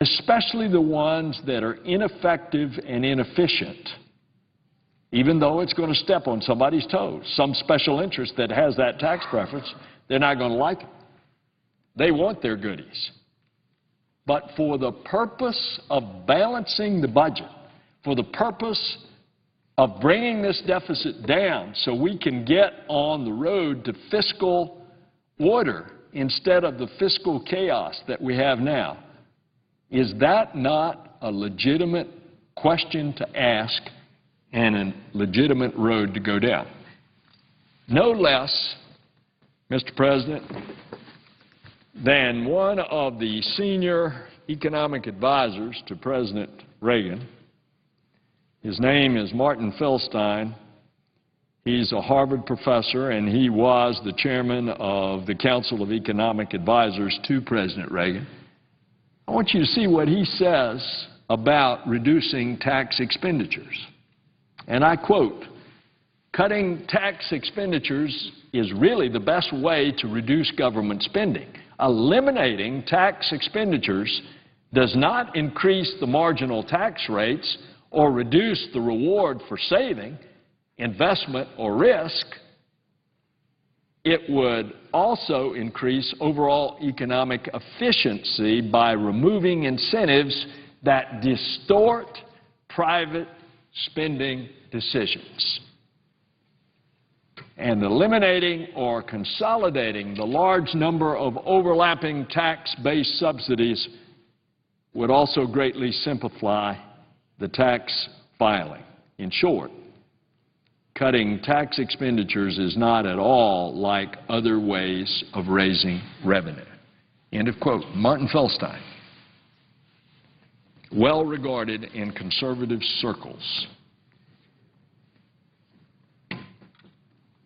especially the ones that are ineffective and inefficient, even though it's going to step on somebody's toes. Some special interest that has that tax preference, they're not going to like it. They want their goodies. But for the purpose of balancing the budget, for the purpose of bringing this deficit down so we can get on the road to fiscal order instead of the fiscal chaos that we have now, is that not a legitimate question to ask and a legitimate road to go down? No less, Mr. President, than one of the senior economic advisors to President Reagan. His name is Martin Feldstein. He's a Harvard professor, and he was the chairman of the Council of Economic Advisors to President Reagan. I want you to see what he says about reducing tax expenditures. And I quote, "Cutting tax expenditures is really the best way to reduce government spending. Eliminating tax expenditures does not increase the marginal tax rates or reduce the reward for saving, investment, or risk. It would also increase overall economic efficiency by removing incentives that distort private spending decisions. And eliminating or consolidating the large number of overlapping tax-based subsidies would also greatly simplify the tax filing." In short, cutting tax expenditures is not at all like other ways of raising revenue. End of quote. Martin Feldstein, well regarded in conservative circles.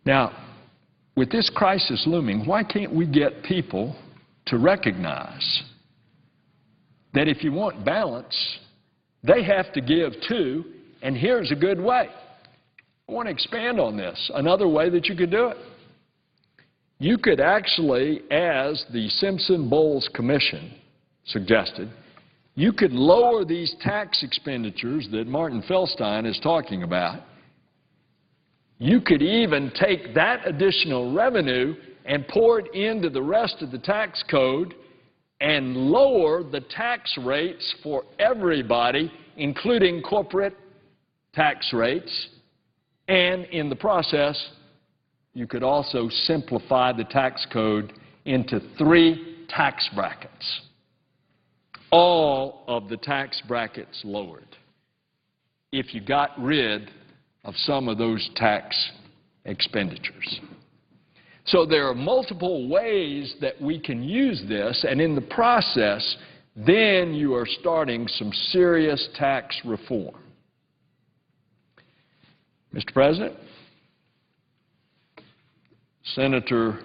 Now, with this crisis looming, why can't we get people to recognize that if you want balance, they have to give too, and here's a good way. I want to expand on this. Another way that you could do it. You could actually, as the Simpson-Bowles Commission suggested, you could lower these tax expenditures that Martin Feldstein is talking about. You could even take that additional revenue and pour it into the rest of the tax code and lower the tax rates for everybody, including corporate tax rates. And in the process, you could also simplify the tax code into 3 tax brackets. All of the tax brackets lowered if you got rid of some of those tax expenditures. So there are multiple ways that we can use this, and in the process, then you are starting some serious tax reform. Mr. President, Senator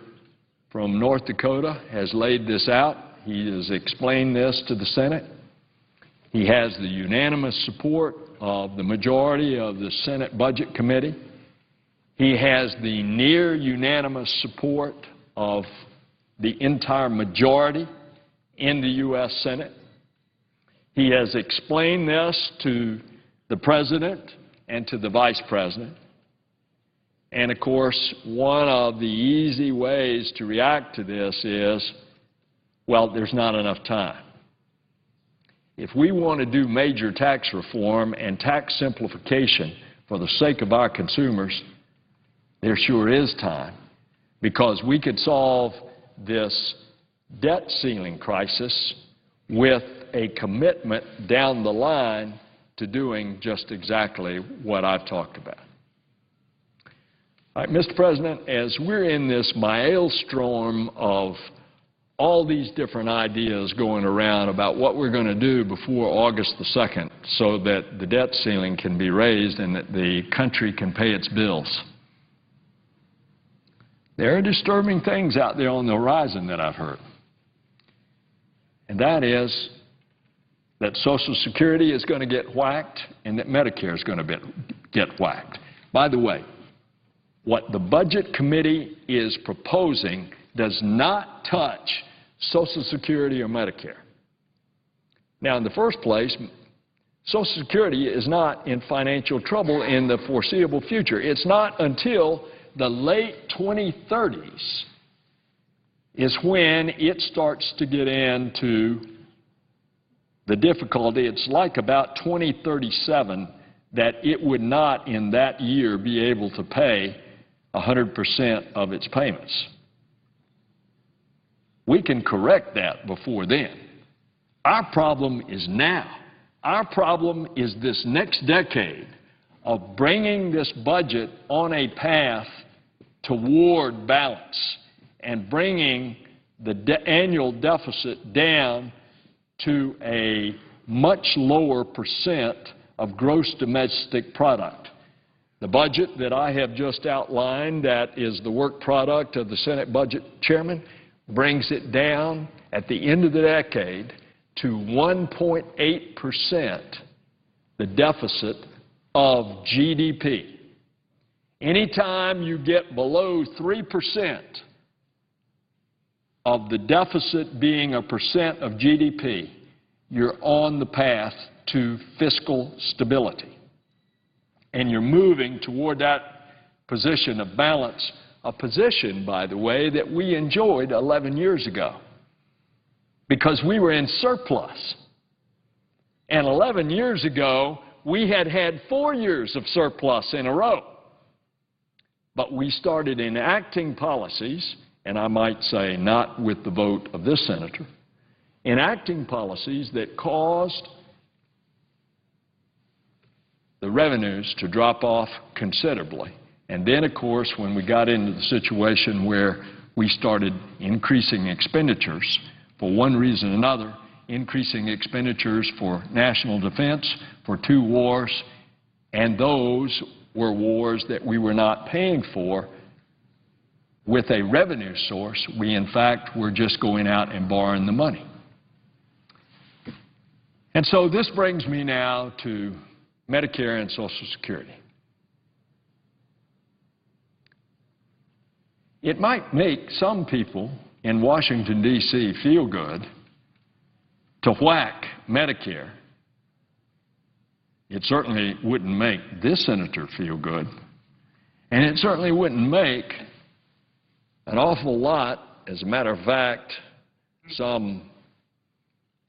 from North Dakota has laid this out. He has explained this to the Senate. He has the unanimous support of the majority of the Senate Budget Committee. He has the near unanimous support of the entire majority in the U.S. Senate. He has explained this to the President and to the Vice President. And, of course, one of the easy ways to react to this is, well, there's not enough time. If we want to do major tax reform and tax simplification for the sake of our consumers, there sure is time, because we could solve this debt ceiling crisis with a commitment down the line to doing just exactly what I've talked about. All right, Mr. President, as we're in this maelstrom of all these different ideas going around about what we're going to do before August the 2nd so that the debt ceiling can be raised and that the country can pay its bills, there are disturbing things out there on the horizon that I've heard. And that is that Social Security is going to get whacked and that Medicare is going to get whacked. By the way, what the Budget Committee is proposing does not touch Social Security or Medicare. Now, in the first place, Social Security is not in financial trouble in the foreseeable future. It's not until the late 2030s is when it starts to get into the difficulty. It's like about 2037 that it would not in that year be able to pay 100% of its payments. We can correct that before then. Our problem is now. Our problem is this next decade of bringing this budget on a path toward balance and bringing the annual deficit down to a much lower percent of gross domestic product. The budget that I have just outlined, that is the work product of the Senate Budget Chairman, brings it down at the end of the decade to 1.8%, the deficit of GDP. Anytime you get below 3% of the deficit being a percent of GDP, you're on the path to fiscal stability. And you're moving toward that position of balance, a position, by the way, that we enjoyed 11 years ago because we were in surplus. And 11 years ago, we had 4 years of surplus in a row. But we started enacting policies, and I might say not with the vote of this senator, enacting policies that caused the revenues to drop off considerably. And then, of course, when we got into the situation where we started increasing expenditures for one reason or another, increasing expenditures for national defense, for 2 wars, and those were wars that we were not paying for with a revenue source. We, in fact, were just going out and borrowing the money. And so this brings me now to Medicare and Social Security. It might make some people in Washington, D.C. feel good to whack Medicare. It certainly wouldn't make this senator feel good, and it certainly wouldn't make an awful lot, as a matter of fact, some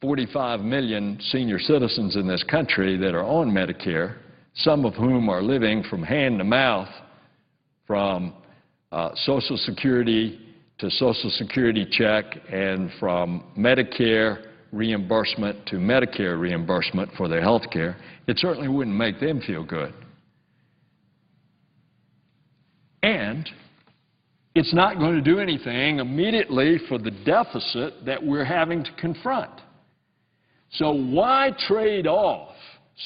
45 million senior citizens in this country that are on Medicare, some of whom are living from hand to mouth, from Social Security to Social Security check, and from Medicare reimbursement to Medicare reimbursement for their health care. It certainly wouldn't make them feel good. And it's not going to do anything immediately for the deficit that we're having to confront. So why trade off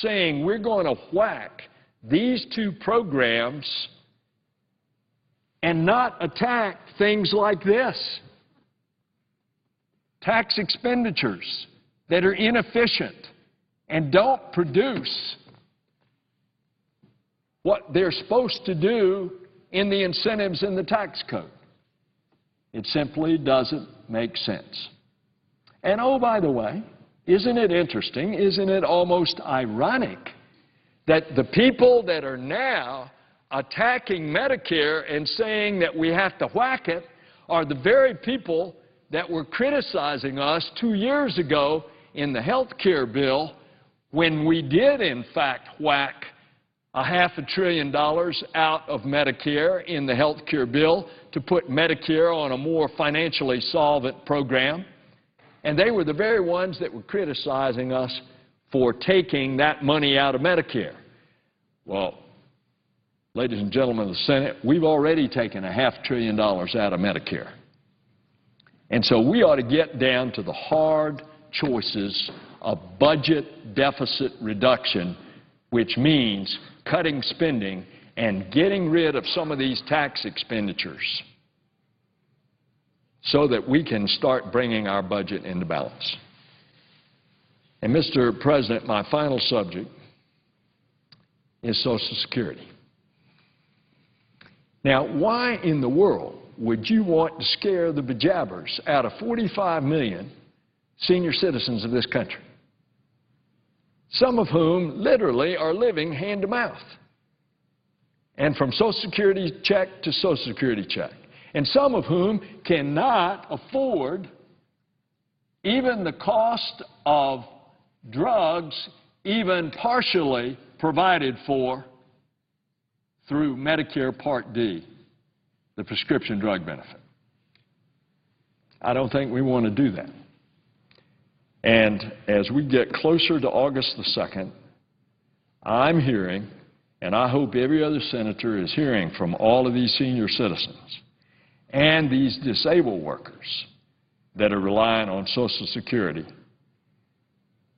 saying we're going to whack these 2 programs and not attack things like this? Tax expenditures that are inefficient and don't produce what they're supposed to do in the incentives in the tax code. It simply doesn't make sense. And oh, by the way, isn't it interesting, isn't it almost ironic that the people that are now attacking Medicare and saying that we have to whack it are the very people that were criticizing us 2 years ago in the health care bill when we did, in fact, whack $500 billion out of Medicare in the health care bill to put Medicare on a more financially solvent program. And they were the very ones that were criticizing us for taking that money out of Medicare. Well, ladies and gentlemen of the Senate, we've already taken $500 billion out of Medicare. And so we ought to get down to the hard choices of budget deficit reduction, which means cutting spending and getting rid of some of these tax expenditures so that we can start bringing our budget into balance. And, Mr. President, my final subject is Social Security. Now, why in the world would you want to scare the bejabbers out of 45 million senior citizens of this country? some of whom literally are living hand to mouth, and from Social Security check to Social Security check, and some of whom cannot afford even the cost of drugs even partially provided for through Medicare Part D, the prescription drug benefit. I don't think we want to do that. And as we get closer to August the 2nd, I'm hearing, and I hope every other senator is hearing from all of these senior citizens and these disabled workers that are relying on Social Security,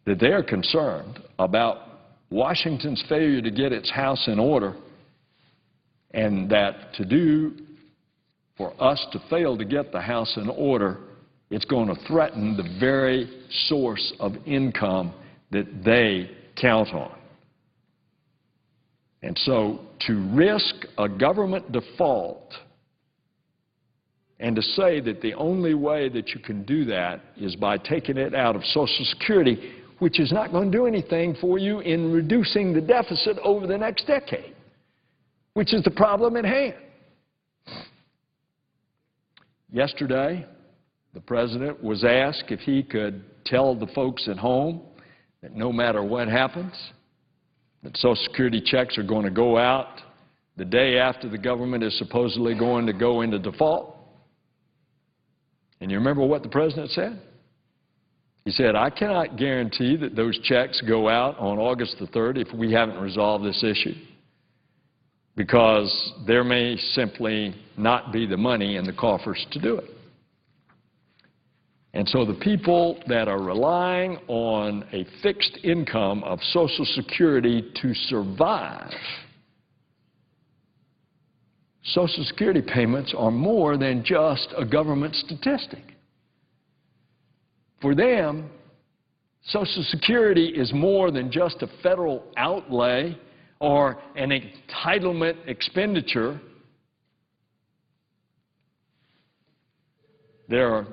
that they are concerned about Washington's failure to get its house in order, and that for us to fail to get the house in order, it's going to threaten the very source of income that they count on. And so to risk a government default and to say that the only way that you can do that is by taking it out of Social Security, which is not going to do anything for you in reducing the deficit over the next decade, which is the problem at hand. Yesterday, the President was asked if he could tell the folks at home that no matter what happens, that Social Security checks are going to go out the day after the government is supposedly going to go into default. And you remember what the President said? He said, I cannot guarantee that those checks go out on August the 3rd if we haven't resolved this issue, because there may simply not be the money in the coffers to do it. And so the people that are relying on a fixed income of Social Security to survive, Social Security payments are more than just a government statistic. For them, Social Security is more than just a federal outlay or an entitlement expenditure. There are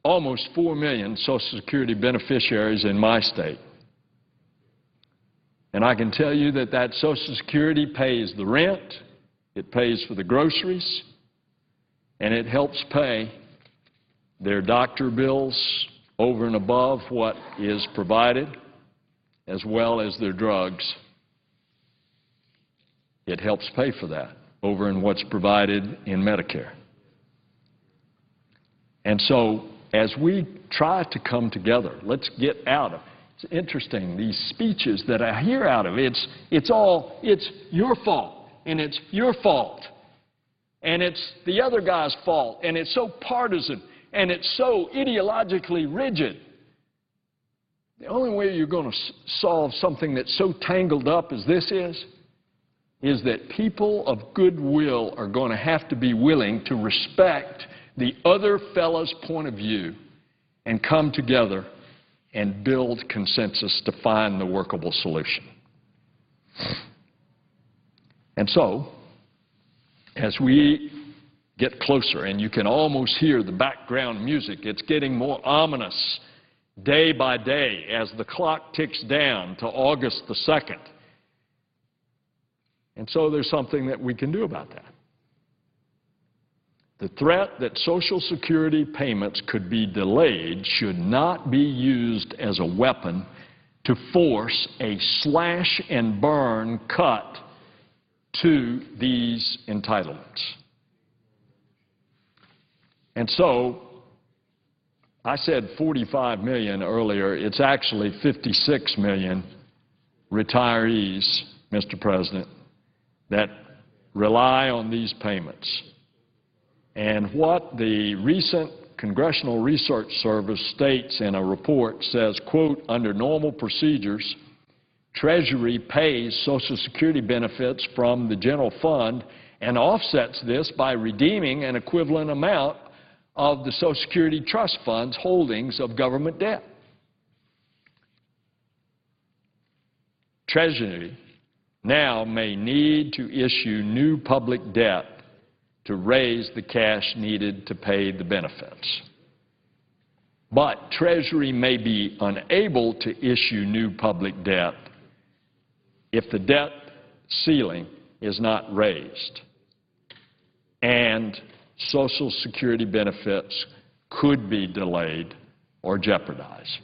almost 4 million Social Security beneficiaries in my state. And I can tell you that that Social Security pays the rent, it pays for the groceries, and it helps pay their doctor bills over and above what is provided, as well as their drugs. It helps pay for that over and what's provided in Medicare. And so as we try to come together, let's get out of, it's interesting, these speeches that I hear out of, it's your fault, and it's your fault, and it's the other guy's fault, and it's so partisan, and it's so ideologically rigid. The only way you're going to solve something that's so tangled up as this is that people of goodwill are going to have to be willing to respect the other fellow's point of view and come together and build consensus to find the workable solution. And so, as we get closer, and you can almost hear the background music, it's getting more ominous day by day as the clock ticks down to August the 2nd. And so there's something that we can do about that. The threat that Social Security payments could be delayed should not be used as a weapon to force a slash and burn cut to these entitlements. And so I said 45 million earlier. It's actually 56 million retirees, Mr. President, that rely on these payments. And what the recent Congressional Research Service states in a report says, quote, under normal procedures, Treasury pays Social Security benefits from the general fund and offsets this by redeeming an equivalent amount of the Social Security Trust Fund's holdings of government debt. Treasury now may need to issue new public debt to raise the cash needed to pay the benefits. But Treasury may be unable to issue new public debt if the debt ceiling is not raised, and Social Security benefits could be delayed or jeopardized.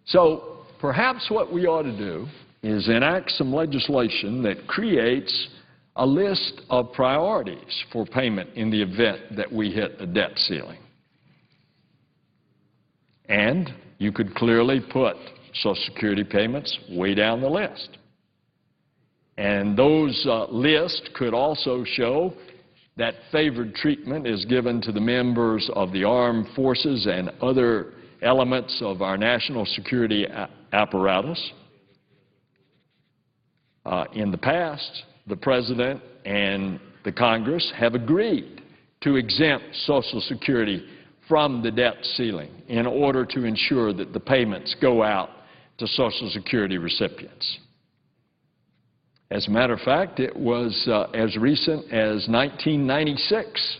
So perhaps what we ought to do is enact some legislation that creates a list of priorities for payment in the event that we hit a debt ceiling. And you could clearly put Social Security payments way down the list. And those lists could also show that favored treatment is given to the members of the armed forces and other elements of our national security apparatus. In the past, the President and the Congress have agreed to exempt Social Security from the debt ceiling in order to ensure that the payments go out to Social Security recipients. As a matter of fact, it was as recent as 1996.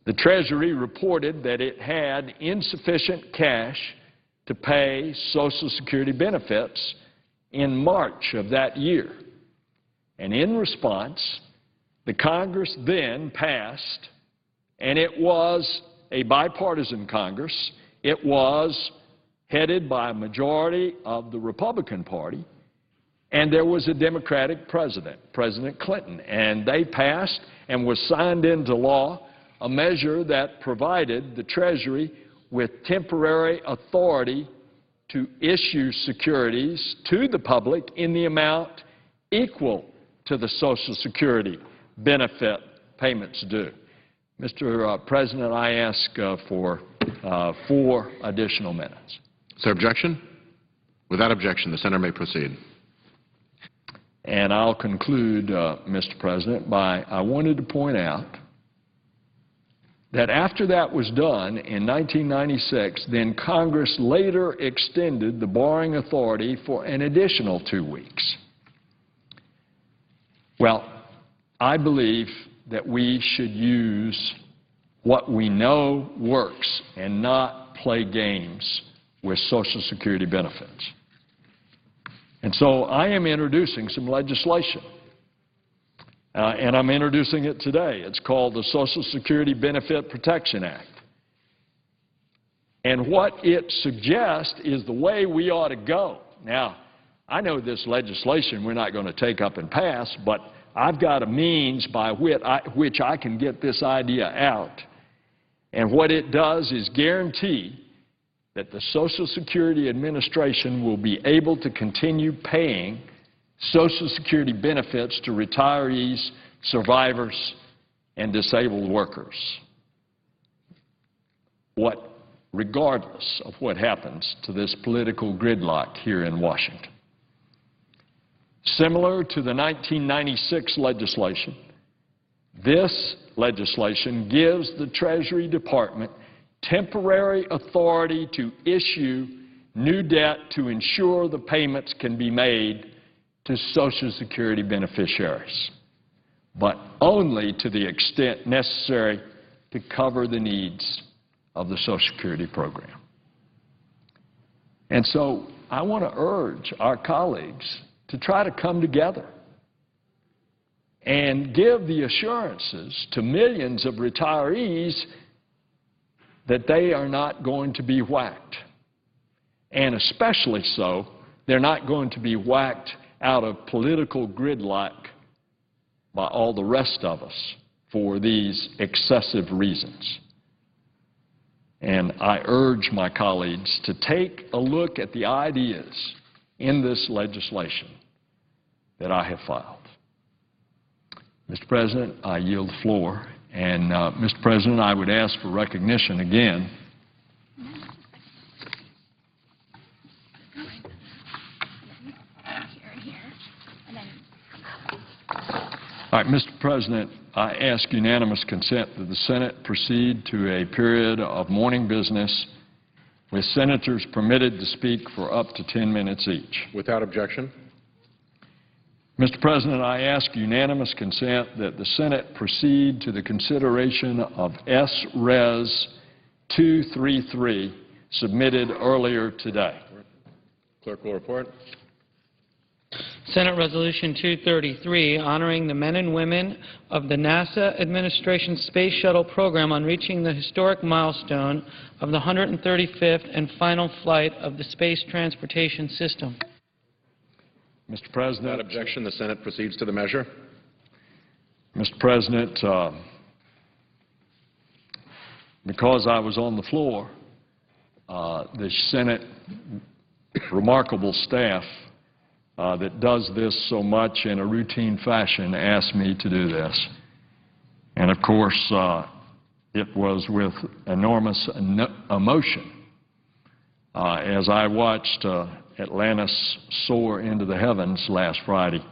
The Treasury reported that it had insufficient cash to pay Social Security benefits in March of that year. And in response, the Congress then passed, and it was a bipartisan Congress. It was headed by a majority of the Republican Party, and there was a Democratic president, President Clinton, and they passed and was signed into law a measure that provided the Treasury with temporary authority to issue securities to the public in the amount equal to the Social Security benefit payments due. Mr. President, I ask for 4 additional minutes. Is there objection? Without objection, the senator may proceed. And I'll conclude, Mr. President, by I wanted to point out that after that was done in 1996, then Congress later extended the borrowing authority for an additional 2 weeks. Well, I believe that we should use what we know works and not play games with Social Security benefits. And so I am introducing some legislation, and I'm introducing it today. It's called the Social Security Benefit Protection Act. And what it suggests is the way we ought to go. Now, I know this legislation we're not going to take up and pass, but I've got a means by which I can get this idea out. And what it does is guarantee that the Social Security Administration will be able to continue paying Social Security benefits to retirees, survivors, and disabled workers, regardless of what happens to this political gridlock here in Washington. Similar to the 1996 legislation, this legislation gives the Treasury Department temporary authority to issue new debt to ensure the payments can be made to Social Security beneficiaries, but only to the extent necessary to cover the needs of the Social Security program. And so I want to urge our colleagues to try to come together and give the assurances to millions of retirees that they are not going to be whacked. And especially so, they're not going to be whacked out of political gridlock by all the rest of us for these excessive reasons. And I urge my colleagues to take a look at the ideas in this legislation that I have filed. Mr. President, I yield the floor. And, Mr. President, I would ask for recognition again All right, Mr. President, I ask unanimous consent that the Senate proceed to a period of morning business with senators permitted to speak for up to 10 minutes each. Without objection. Mr. President, I ask unanimous consent that the Senate proceed to the consideration of S-Res 233 submitted earlier today. Clerk will report. Senate Resolution 233, honoring the men and women of the NASA administration Space Shuttle program on reaching the historic milestone of the 135th and final flight of the Space Transportation System. Mr. President. Without objection, the Senate proceeds to the measure. Mr. President, because I was on the floor, the Senate remarkable staff that does this so much in a routine fashion asked me to do this. And of course, it was with enormous emotion as I watched Atlantis soar into the heavens last Friday.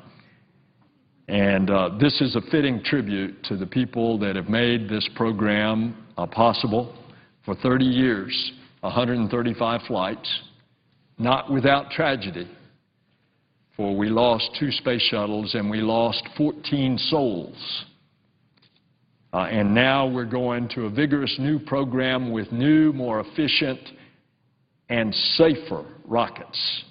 And this is a fitting tribute to the people that have made this program possible for 30 years, 135 flights, not without tragedy, for we lost 2 space shuttles and we lost 14 souls. And now we're going to a vigorous new program with new, more efficient and safer rockets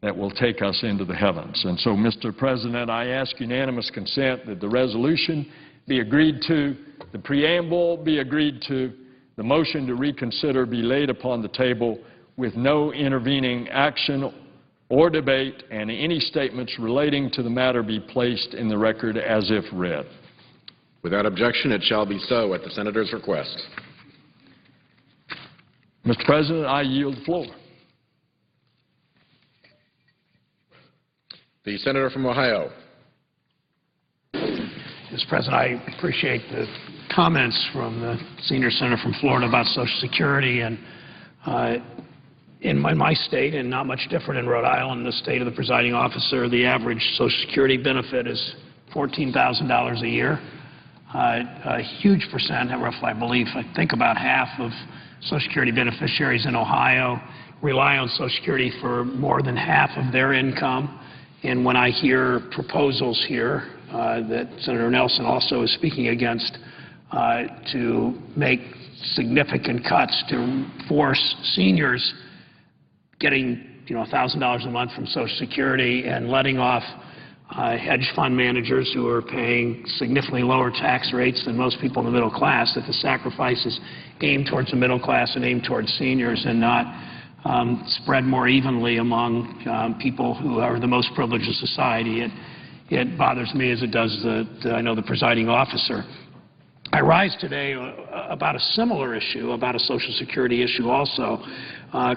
that will take us into the heavens. And so, Mr. President, I ask unanimous consent that the resolution be agreed to, the preamble be agreed to, the motion to reconsider be laid upon the table with no intervening action or debate, and any statements relating to the matter be placed in the record as if read. Without objection, it shall be so at the Senator's request. Mr. President, I yield the floor. The Senator from Ohio. Mr. President, I appreciate the comments from the senior senator from Florida about Social Security. And in my state, and not much different in Rhode Island, the state of the presiding officer, the average Social Security benefit is $14,000 a year. A huge percent, roughly, I think about half of Social Security beneficiaries in Ohio rely on Social Security for more than half of their income. And when I hear proposals here that Senator Nelson also is speaking against to make significant cuts to force seniors getting $1,000 a month from Social Security and letting off hedge fund managers who are paying significantly lower tax rates than most people in the middle class, that the sacrifices aim towards the middle class and aim towards seniors and not spread more evenly among people who are the most privileged of society. It bothers me as it does the presiding officer. I rise today about a similar issue, about a Social Security issue also,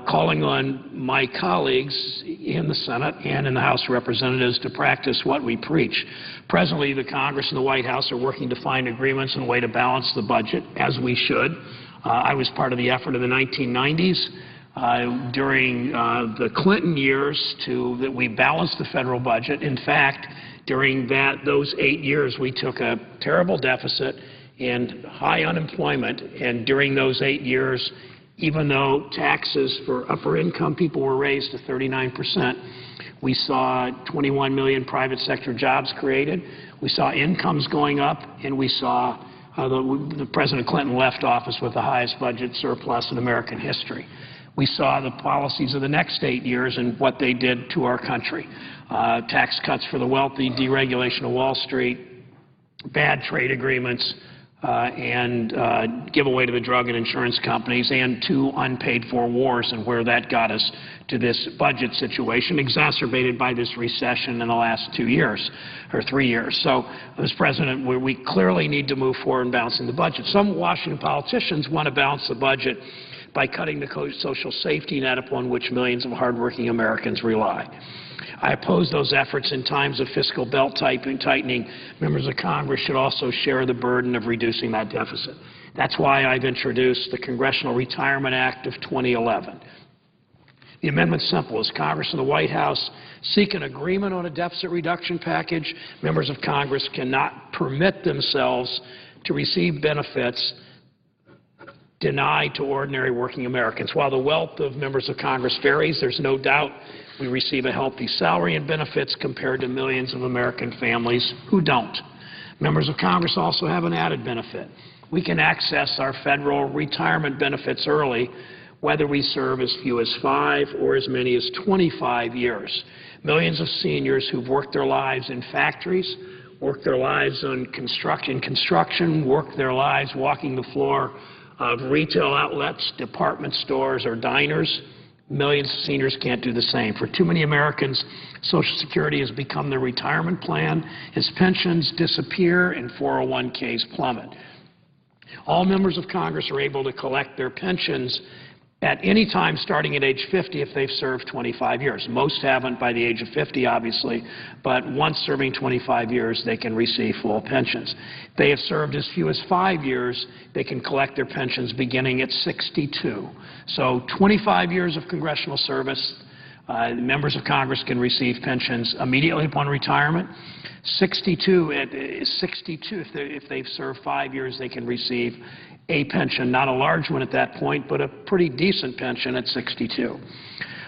calling on my colleagues in the Senate and in the House of Representatives to practice what we preach. Presently, the Congress and the White House are working to find agreements and a way to balance the budget, as we should. I was part of the effort in the 1990s. During the Clinton years that we balanced the federal budget. In fact, during those 8 years, we took a terrible deficit and high unemployment. And during those 8 years, even though taxes for upper income people were raised to 39%, we saw 21 million private sector jobs created. We saw incomes going up, and we saw the President Clinton left office with the highest budget surplus in American history. We saw the policies of the next 8 years and what they did to our country. Tax cuts for the wealthy, deregulation of Wall Street, bad trade agreements, and giveaway to the drug and insurance companies, and 2 unpaid-for wars, and where that got us to this budget situation, exacerbated by this recession in the last 2 years, or 3 years. So, Mr. President, we clearly need to move forward in balancing the budget. Some Washington politicians want to balance the budget by cutting the social safety net upon which millions of hardworking Americans rely. I oppose those efforts in times of fiscal belt-tightening. Members of Congress should also share the burden of reducing that deficit. That's why I've introduced the Congressional Retirement Act of 2011. The amendment's simple. As Congress and the White House seek an agreement on a deficit reduction package, members of Congress cannot permit themselves to receive benefits denied to ordinary working Americans. While the wealth of members of Congress varies, there's no doubt we receive a healthy salary and benefits compared to millions of American families who don't. Members of Congress also have an added benefit. We can access our federal retirement benefits early, whether we serve as few as 5 or as many as 25 years. Millions of seniors who've worked their lives in factories, worked their lives on construction, worked their lives walking the floor of retail outlets, department stores, or diners. Millions of seniors can't do the same. For too many Americans, Social Security has become their retirement plan as pensions disappear and 401ks plummet. All members of Congress are able to collect their pensions at any time starting at age 50 if they've served 25 years. Most haven't by the age of 50, obviously, but once serving 25 years, they can receive full pensions. If they have served as few as 5 years, they can collect their pensions beginning at 62. So 25 years of congressional service, members of Congress can receive pensions immediately upon retirement. 62, if they've served 5 years, they can receive a pension, not a large one at that point, but a pretty decent pension at 62.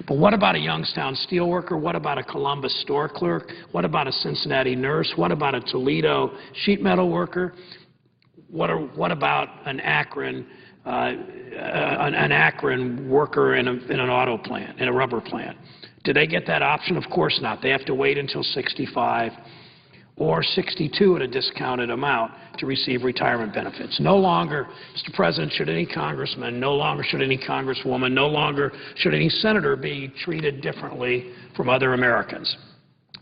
But what about a Youngstown steelworker? What about a Columbus store clerk? What about a Cincinnati nurse? What about a Toledo sheet metal worker? What about an Akron worker in an auto plant, in a rubber plant? Do they get that option? Of course not. They have to wait until 65 or 62 at a discounted amount to receive retirement benefits. No longer, Mr. President, should any congressman, no longer should any congresswoman, no longer should any senator be treated differently from other Americans.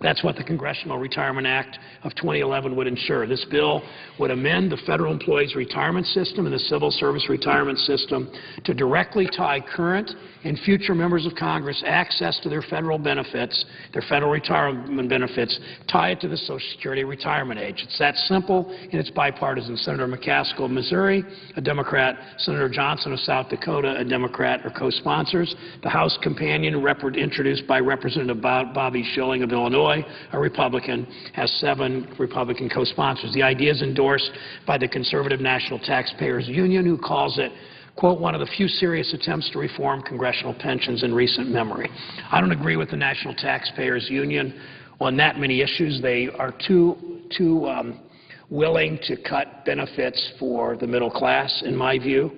That's what the Congressional Retirement Act of 2011 would ensure. This bill would amend the federal employees' retirement system and the civil service retirement system to directly tie current and future members of Congress access to their federal benefits, their federal retirement benefits, tie it to the Social Security retirement age. It's that simple, and it's bipartisan. Senator McCaskill of Missouri, a Democrat, Senator Johnson of South Dakota, a Democrat, are co-sponsors. The House companion, introduced by Representative Bobby Schilling of Illinois, a Republican, has 7 Republican co-sponsors. The idea is endorsed by the Conservative National Taxpayers Union, who calls it, quote, one of the few serious attempts to reform congressional pensions in recent memory. I don't agree with the National Taxpayers Union on that many issues. They are too willing to cut benefits for the middle class, in my view.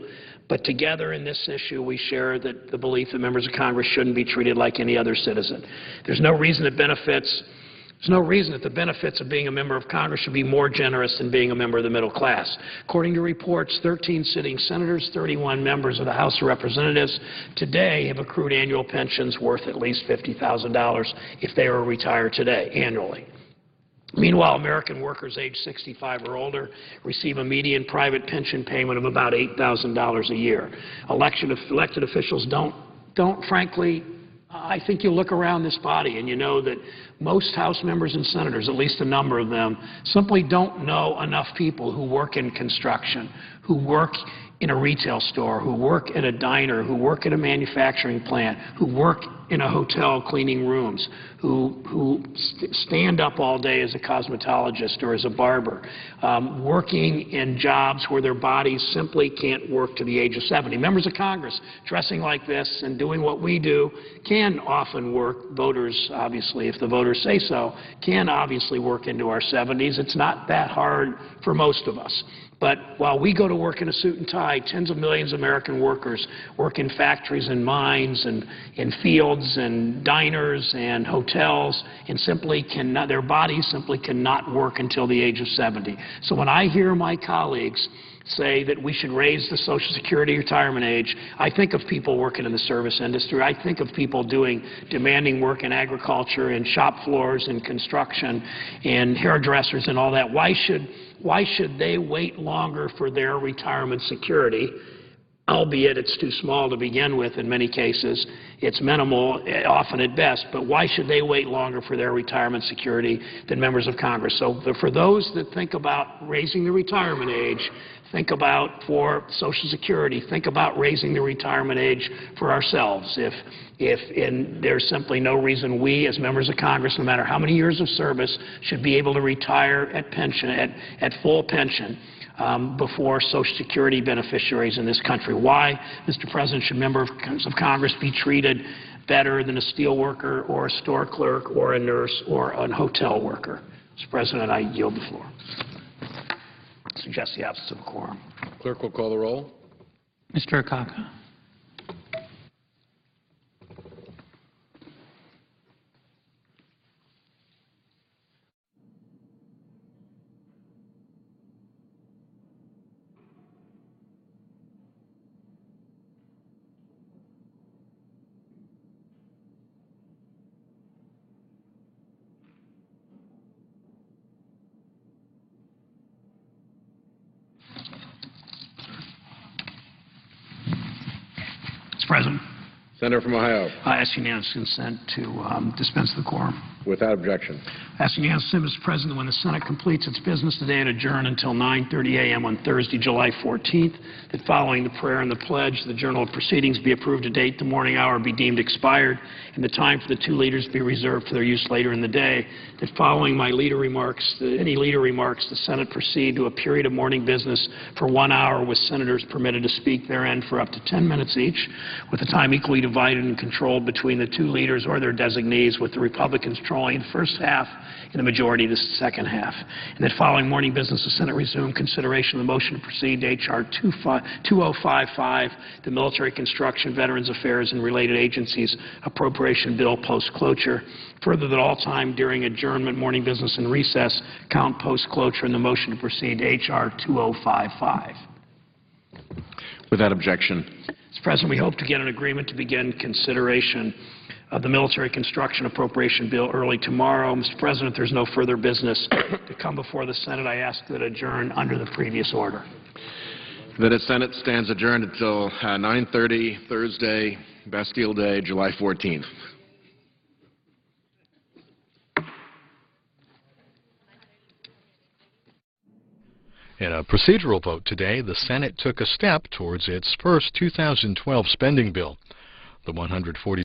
But together in this issue, we share the belief that members of Congress shouldn't be treated like any other citizen. There's no reason that the benefits of being a member of Congress should be more generous than being a member of the middle class. According to reports, 13 sitting senators, 31 members of the House of Representatives today have accrued annual pensions worth at least $50,000 if they were retired today, annually. Meanwhile, American workers age 65 or older receive a median private pension payment of about $8,000 a year. Elected officials don't frankly, I think you look around this body and you know that most House members and senators, at least a number of them, simply don't know enough people who work in construction, who work in a retail store, who work at a diner, who work at a manufacturing plant, who work in a hotel cleaning rooms, who stand up all day as a cosmetologist or as a barber, working in jobs where their bodies simply can't work to the age of 70. Members of Congress dressing like this and doing what we do can often work. Voters, obviously, if the voters say so, can obviously work into our 70s. It's not that hard for most of us. But while we go to work in a suit and tie, tens of millions of American workers work in factories and mines and in fields and diners and hotels and simply cannot, their bodies simply cannot work until the age of 70. So when I hear my colleagues say that we should raise the Social Security retirement age, I think of people working in the service industry. I think of people doing demanding work in agriculture and shop floors and construction and hairdressers and all that. Why should they wait longer for their retirement security, albeit it's too small to begin with in many cases? It's minimal, often at best, but why should they wait longer for their retirement security than members of Congress? So for those that think about raising the retirement age, think about for Social Security, think about raising the retirement age for ourselves. And there's simply no reason we as members of Congress, no matter how many years of service, should be able to retire at pension, at full pension before Social Security beneficiaries in this country. Why, Mr. President, should members of Congress be treated better than a steel worker or a store clerk or a nurse or a hotel worker? Mr. President, I yield the floor. I suggest the absence of a quorum. Clerk will call the roll. Mr. Akaka. Mr. President, Senator from Ohio. I ask unanimous consent to dispense with the quorum. Without objection. Ask unanimous consent, Mr. President, when the Senate completes its business today and adjourn until 9:30 a.m. on Thursday, July 14th, that following the prayer and the pledge, the Journal of Proceedings be approved to date, the morning hour be deemed expired, and the time for the two leaders be reserved for their use later in the day. That following my leader remarks, any leader remarks, the Senate proceed to a period of morning business for 1 hour, with senators permitted to speak therein for up to 10 minutes each, with the time equally divided and controlled between the two leaders or their designees, with the Republicans controlling the first half and the majority the second half. And that following morning business, the Senate resume consideration of the motion to proceed to H.R. 2055, the Military Construction, Veterans Affairs, and Related Agencies Appropriation Bill post-cloture. Further, that all time during adjournment, morning business, and recess count post-cloture, and the motion to proceed to H.R. 2055. Without objection. Mr. President, we hope to get an agreement to begin consideration of the Military Construction Appropriation Bill early tomorrow. Mr. President, if there's no further business to come before the Senate, I ask that adjourn under the previous order. The Senate stands adjourned until 9:30 Thursday, Bastille Day, July 14th. In a procedural vote today, the Senate took a step towards its first 2012 spending bill. The 140